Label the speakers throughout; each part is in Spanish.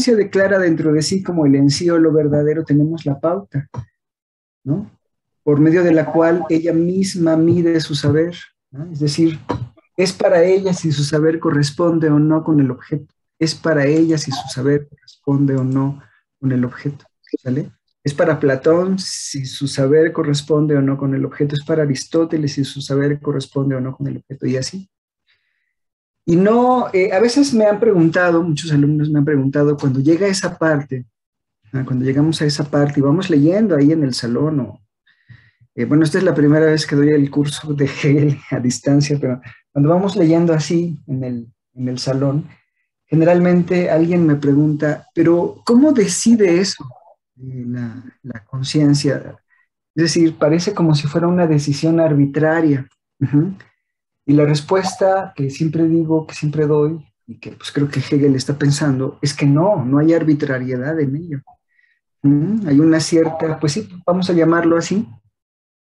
Speaker 1: declara dentro de sí como el en sí o lo verdadero, tenemos la pauta, ¿no? Por medio de la cual ella misma mide su saber, ¿no? Es decir, es para ella si su saber corresponde o no con el objeto. Es para ella si su saber corresponde o no con el objeto, ¿sale? Es para Platón si su saber corresponde o no con el objeto. Es para Aristóteles si su saber corresponde o no con el objeto, y así. Y no, a veces me han preguntado, muchos alumnos me han preguntado, cuando llega esa parte, ¿no? Cuando llegamos a esa parte y vamos leyendo ahí en el salón, bueno, esta es la primera vez que doy el curso de Hegel a distancia, pero cuando vamos leyendo así en el salón, generalmente alguien me pregunta, pero ¿cómo decide eso la conciencia? Es decir, parece como si fuera una decisión arbitraria. Ujú. Y la respuesta que siempre digo, que siempre doy, y que pues creo que Hegel está pensando, es que no hay arbitrariedad en ello. Hay una cierta, pues sí, vamos a llamarlo así,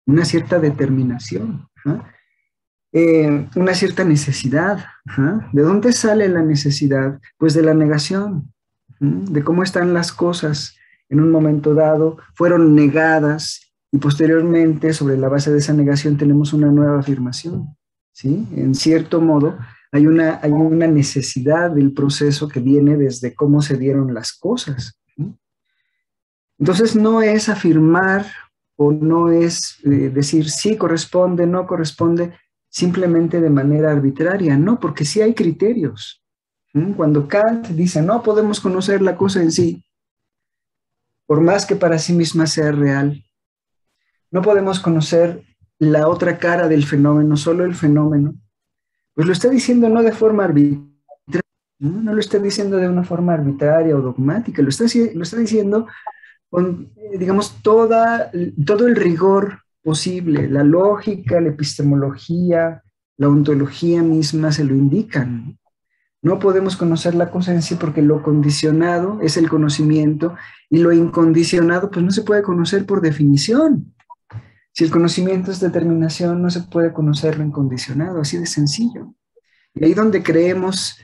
Speaker 1: una cierta determinación, ¿ah? Una cierta necesidad. ¿Ah? ¿De dónde sale la necesidad? Pues de la negación, de cómo están las cosas en un momento dado, fueron negadas y posteriormente sobre la base de esa negación tenemos una nueva afirmación, ¿sí? En cierto modo, hay una necesidad del proceso que viene desde cómo se dieron las cosas. ¿Sí? Entonces no es afirmar o no es decir sí corresponde, no corresponde, simplemente de manera arbitraria, no, porque sí hay criterios. Cuando Kant dice no podemos conocer la cosa en sí, por más que para sí misma sea real, no podemos conocer la otra cara del fenómeno, solo el fenómeno, pues lo está diciendo no de forma arbitraria, no lo está diciendo de una forma arbitraria o dogmática, lo está diciendo con, digamos, todo el rigor posible, la lógica, la epistemología, la ontología misma se lo indican. No podemos conocer la cosa en sí porque lo condicionado es el conocimiento y lo incondicionado pues no se puede conocer por definición. Si el conocimiento es determinación, no se puede conocer lo incondicionado, así de sencillo. Y ahí donde creemos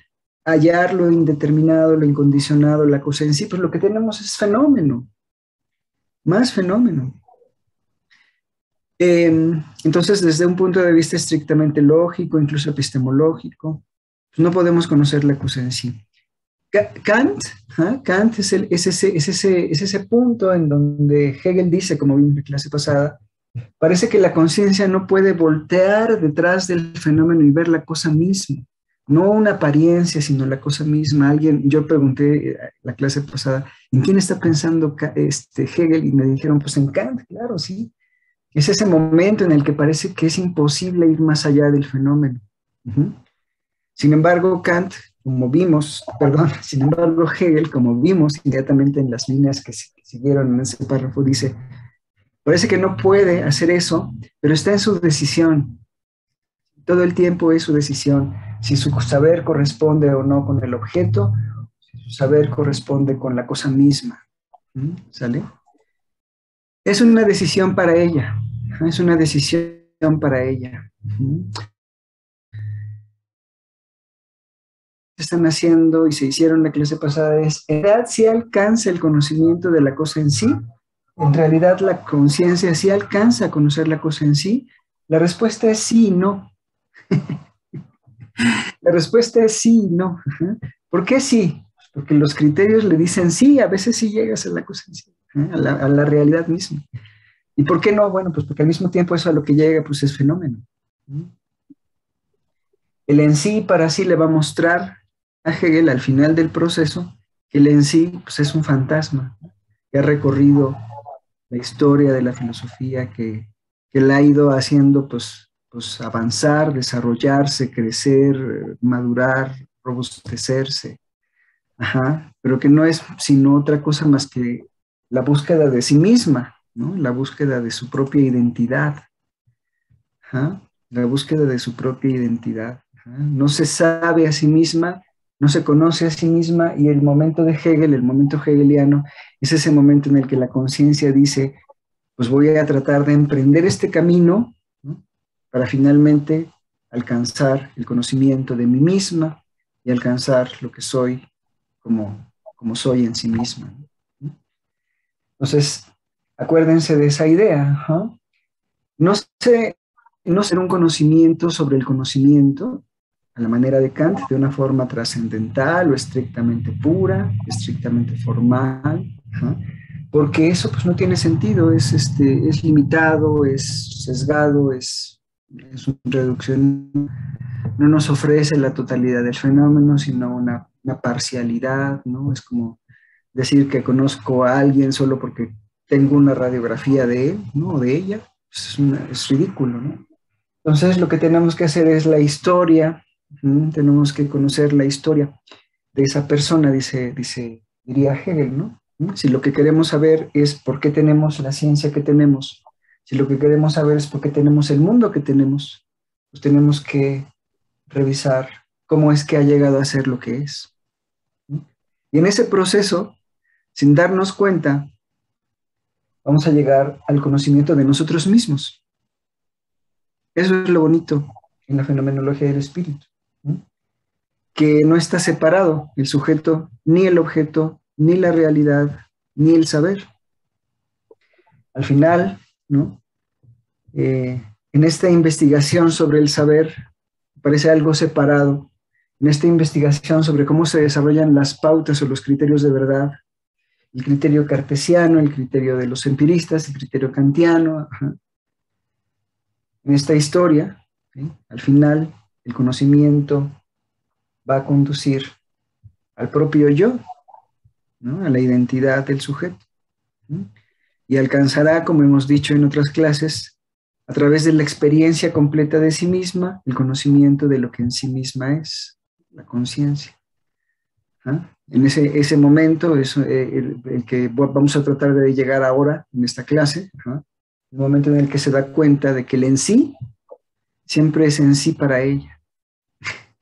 Speaker 1: hallar lo indeterminado, lo incondicionado, la cosa en sí, pues lo que tenemos es fenómeno, más fenómeno. Entonces, desde un punto de vista estrictamente lógico, incluso epistemológico, pues no podemos conocer la cosa en sí. Kant, Kant es ese punto en donde Hegel dice, como vimos en la clase pasada, parece que la conciencia no puede voltear detrás del fenómeno y ver la cosa misma, no una apariencia, sino la cosa misma. Yo pregunté la clase pasada, ¿en quién está pensando Hegel? Y me dijeron, pues en Kant, claro, sí. Es ese momento en el que parece que es imposible ir más allá del fenómeno. Uh-huh. Sin embargo, Kant, como vimos, perdón, sin embargo, Hegel, como vimos inmediatamente en las líneas que siguieron en ese párrafo, dice, parece que no puede hacer eso, pero está en su decisión. Todo el tiempo es su decisión. Si su saber corresponde o no con el objeto, si su saber corresponde con la cosa misma. ¿Sale? Es una decisión para ella. Es una decisión para ella. Están haciendo y se hicieron la clase pasada es, ¿en realidad sí alcanza el conocimiento de la cosa en sí? ¿En realidad la conciencia sí alcanza a conocer la cosa en sí? La respuesta es sí y no. La respuesta es sí y no. ¿Por qué sí? Porque los criterios le dicen sí, a veces sí llegas a la cosa en sí, a la realidad misma. ¿Y por qué no? Bueno, pues porque al mismo tiempo eso a lo que llega pues es fenómeno. El en sí para sí le va a mostrar a Hegel al final del proceso que el en sí pues, es un fantasma que ha recorrido la historia de la filosofía, que la ha ido haciendo pues avanzar, desarrollarse, crecer, madurar, robustecerse, pero que no es sino otra cosa más que la búsqueda de sí misma, ¿no? La búsqueda de su propia identidad, la búsqueda de su propia identidad. No se sabe a sí misma, no se conoce a sí misma, y el momento de Hegel, el momento hegeliano, es ese momento en el que la conciencia dice, pues voy a tratar de emprender este camino, ¿no? Para finalmente alcanzar el conocimiento de mí misma y alcanzar lo que soy como como soy en sí misma, ¿no? Entonces, acuérdense de esa idea, ¿no? No sé, no ser un conocimiento sobre el conocimiento, a la manera de Kant, de una forma trascendental o estrictamente pura, estrictamente formal, ¿no? Porque eso pues no tiene sentido, es limitado, es sesgado, es una reducción, no nos ofrece la totalidad del fenómeno, sino una parcialidad, ¿no? Es como decir que conozco a alguien solo porque tengo una radiografía de él, ¿no? O de ella, pues es ridículo, ¿no? Entonces lo que tenemos que hacer es la historia, tenemos que conocer la historia de esa persona, diría Hegel, ¿no? Si lo que queremos saber es por qué tenemos la ciencia que tenemos, si lo que queremos saber es por qué tenemos el mundo que tenemos, pues tenemos que revisar cómo es que ha llegado a ser lo que es. ¿Sí? Y en ese proceso, sin darnos cuenta, vamos a llegar al conocimiento de nosotros mismos. Eso es lo bonito en la fenomenología del espíritu, ¿sí? Que no está separado el sujeto, ni el objeto, ni la realidad, ni el saber. Al final, ¿no? En esta investigación sobre el saber, parece algo separado. En esta investigación sobre cómo se desarrollan las pautas o los criterios de verdad, el criterio cartesiano, el criterio de los empiristas, el criterio kantiano. Ajá. En esta historia, ¿sí? Al final, el conocimiento va a conducir al propio yo, ¿no? A la identidad del sujeto, ¿no? Y alcanzará, como hemos dicho en otras clases, a través de la experiencia completa de sí misma, el conocimiento de lo que en sí misma es, la conciencia. ¿Ah? En ese momento es el que vamos a tratar de llegar ahora en esta clase, ¿ah? El momento en el que se da cuenta de que el en sí siempre es en sí para ella.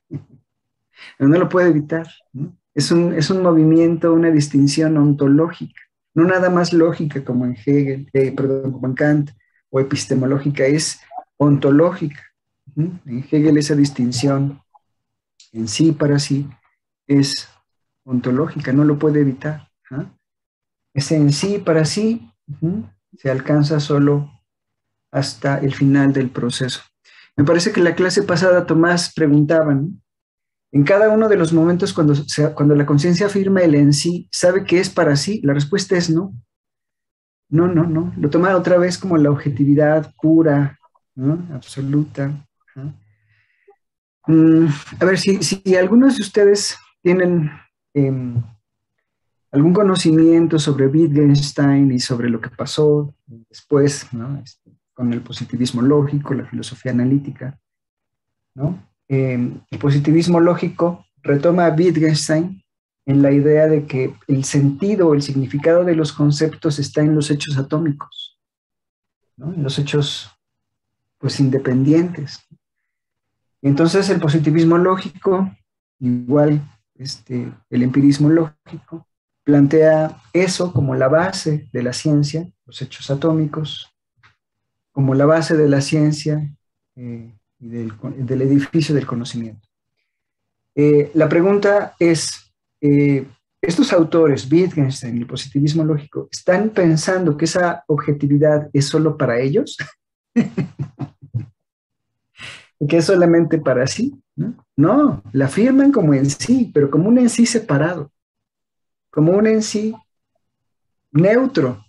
Speaker 1: Pero no lo puede evitar, ¿no? Es un movimiento, una distinción ontológica, no nada más lógica como en Hegel, perdón, como en Kant, o epistemológica, es ontológica. En Hegel esa distinción en sí para sí es ontológica, no lo puede evitar. ¿Ah? Ese en sí para sí se alcanza solo hasta el final del proceso. Me parece que en la clase pasada Tomás preguntaba, ¿no? En cada uno de los momentos cuando la conciencia afirma el en sí, ¿sabe que es para sí? La respuesta es no. No, no, no. Lo toma otra vez como la objetividad pura, ¿no? Absoluta. ¿No? A ver, si algunos de ustedes tienen algún conocimiento sobre Wittgenstein y sobre lo que pasó después, ¿no? Con el positivismo lógico, la filosofía analítica, ¿no? El positivismo lógico retoma a Wittgenstein en la idea de que el sentido o el significado de los conceptos está en los hechos atómicos, ¿no? En los hechos, pues, independientes. Entonces, el positivismo lógico, igual el empirismo lógico, plantea eso como la base de la ciencia, los hechos atómicos, como la base de la ciencia y del edificio del conocimiento. La pregunta es, estos autores, Wittgenstein y el positivismo lógico, ¿están pensando que esa objetividad es solo para ellos? ¿Que es solamente para sí? ¿No? No, la afirman como en sí, pero como un en sí separado, como un en sí neutro,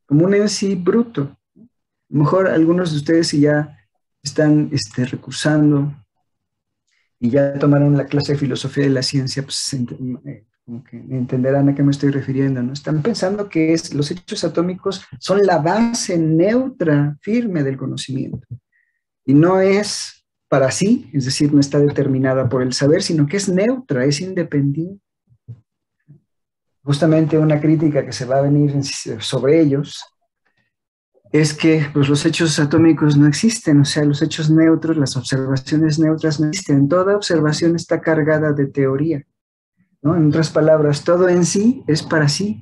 Speaker 1: como un en sí bruto. A lo mejor algunos de ustedes si ya están recursando y ya tomaron la clase de filosofía de la ciencia, pues como que entenderán a qué me estoy refiriendo, ¿no? Están pensando que los hechos atómicos son la base neutra, firme del conocimiento. Y no es para sí, es decir, no está determinada por el saber, sino que es neutra, es independiente. Justamente una crítica que se va a venir sobre ellos es que pues, los hechos atómicos no existen, o sea, los hechos neutros, las observaciones neutras no existen. Toda observación está cargada de teoría, ¿no? En otras palabras, todo en sí es para sí,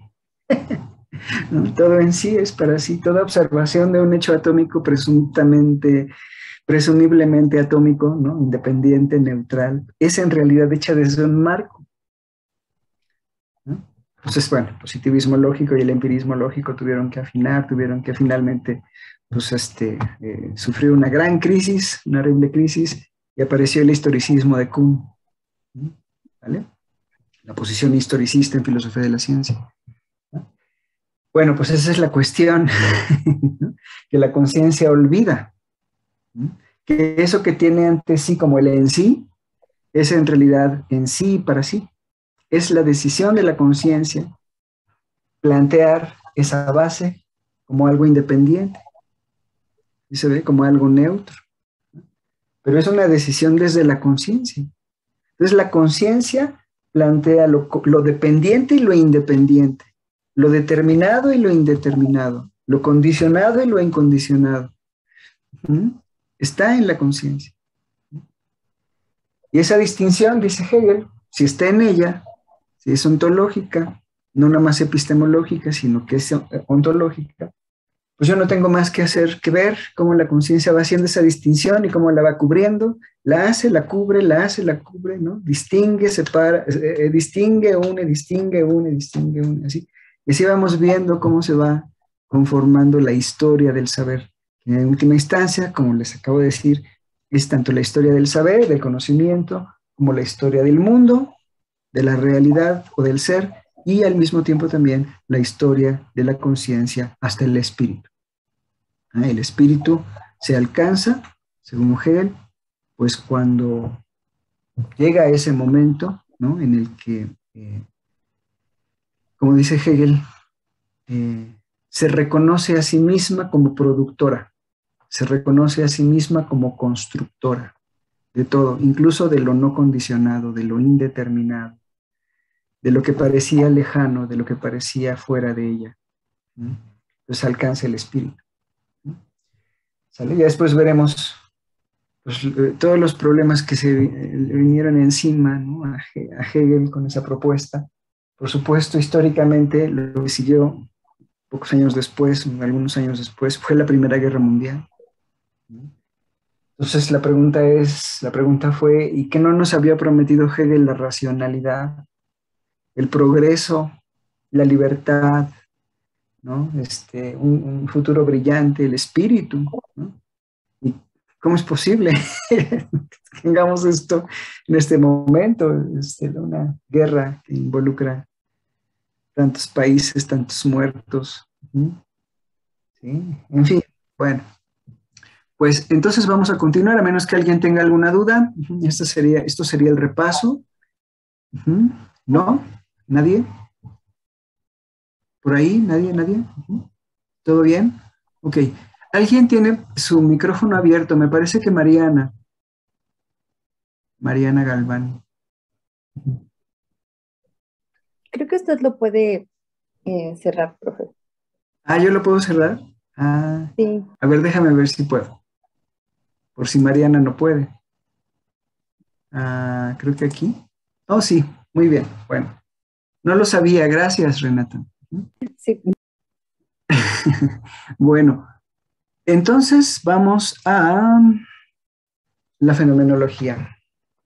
Speaker 1: ¿no? Todo en sí es para sí. Toda observación de un hecho atómico presumiblemente atómico, ¿no? Independiente, neutral, es en realidad hecha desde un marco, ¿no? Entonces, bueno, el positivismo lógico y el empirismo lógico tuvieron que afinar, tuvieron que finalmente, pues, sufrir una gran crisis, una horrible crisis, y apareció el historicismo de Kuhn, ¿vale? La posición historicista en filosofía de la ciencia. Bueno, pues esa es la cuestión, que la conciencia olvida, que eso que tiene ante sí como el en sí, es en realidad en sí y para sí. Es la decisión de la conciencia plantear esa base como algo independiente, y se ve como algo neutro, pero es una decisión desde la conciencia. Entonces la conciencia plantea lo dependiente y lo independiente, lo determinado y lo indeterminado, lo condicionado y lo incondicionado. ¿Mm? Está en la conciencia. Y esa distinción, dice Hegel, si está en ella, si es ontológica, no nada más epistemológica, sino que es ontológica, pues yo no tengo más que hacer que ver cómo la conciencia va haciendo esa distinción y cómo la va cubriendo, la hace, la cubre, la hace, la cubre, ¿no? Distingue, separa, distingue, une, así. Y así vamos viendo cómo se va conformando la historia del saber. En última instancia, como les acabo de decir, es tanto la historia del saber, del conocimiento, como la historia del mundo, de la realidad o del ser, y al mismo tiempo también la historia de la conciencia hasta el espíritu. El espíritu se alcanza, según Hegel, pues cuando llega ese momento, ¿no? En el que, como dice Hegel, se reconoce a sí misma como productora, se reconoce a sí misma como constructora de todo, incluso de lo no condicionado, de lo indeterminado, de lo que parecía lejano, de lo que parecía fuera de ella. Entonces alcanza el espíritu. ¿Sale? Ya después veremos pues, todos los problemas que se vinieron encima, ¿no? a Hegel con esa propuesta. Por supuesto, históricamente, lo que siguió pocos años después, algunos años después, fue la Primera Guerra Mundial. Entonces la pregunta fue, ¿y qué no nos había prometido Hegel? La racionalidad, el progreso, la libertad, ¿no? Un futuro brillante, el espíritu, ¿no? ¿Y cómo es posible que tengamos esto en este momento? Una guerra que involucra tantos países, tantos muertos. ¿Sí? En fin, bueno. Pues entonces vamos a continuar, a menos que alguien tenga alguna duda. Esto sería el repaso. ¿No? ¿Nadie? ¿Por ahí? ¿Nadie? ¿Todo bien? Ok. ¿Alguien tiene su micrófono abierto? Me parece que Mariana Galván.
Speaker 2: Creo que usted lo puede cerrar, profe.
Speaker 1: Ah, ¿yo lo puedo cerrar? Ah,
Speaker 2: Sí.
Speaker 1: a ver, déjame ver si puedo. Por si Mariana no puede. Ah, creo que aquí. Oh, sí, muy bien. Bueno, no lo sabía. Gracias, Renata.
Speaker 2: Sí.
Speaker 1: Bueno, entonces vamos a la fenomenología.